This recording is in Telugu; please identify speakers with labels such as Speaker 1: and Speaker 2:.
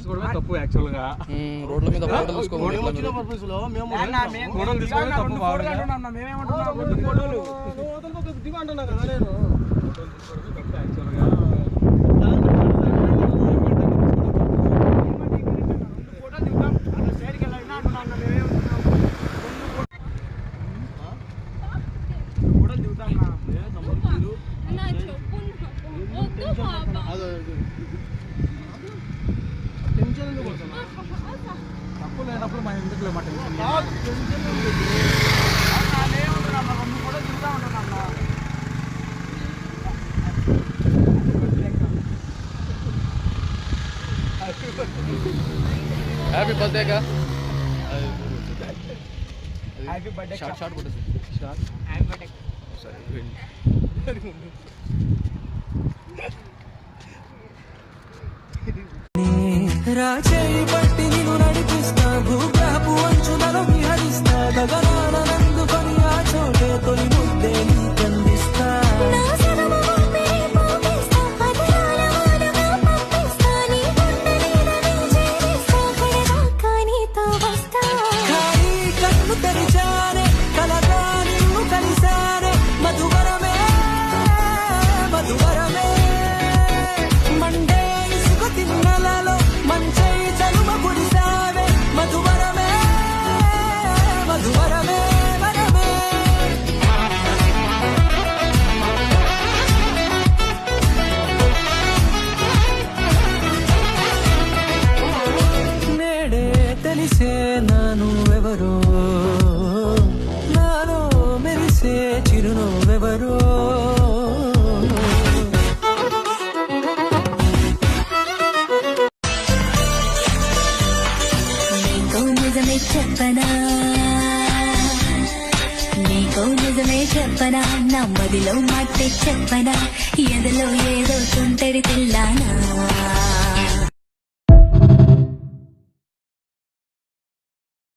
Speaker 1: తీసుకోవడమే తప్పు యాక్చువల్ గా.
Speaker 2: రోడ్ల మీద ఫోటోలు తీసుకోవాలి.
Speaker 1: తప్పు లేనప్పుడు మనం ఎందుకు లేమాట
Speaker 2: హ్యాపీ బర్త్డే కా.
Speaker 1: హ్యాపీ బర్త్డే
Speaker 2: షార్ట్ కొట్టు.
Speaker 1: Short happy birthday.
Speaker 2: సరే
Speaker 3: రాచేయి పట్టి నిన్ను నడిపిస్తా, భూగ్రహపు అంచులలో విహరిస్తా, గగనాన నందుకొని ఆ చోటే తొలి ముద్దే నీకందిస్తా. కానీ కన్ను తెరిచానే, కలగా నిన్ను కలిసానే, మధువరమే మధువరమే. మండే ఇసుక తిన్నెలలో మంచై చలుమ కురిసావే, మధువరమే మధువరమే వరమే. నేడే తెలిసే నానువెవరో, నాలో మెరిసే చిరునవ్వెవరో.
Speaker 4: చెప్పనా నీకో నిజమే చెప్పనా, నమ్మదిలో మాటే చెప్పనా, ఎదలో ఏదో తుంటరి తెల్లానా.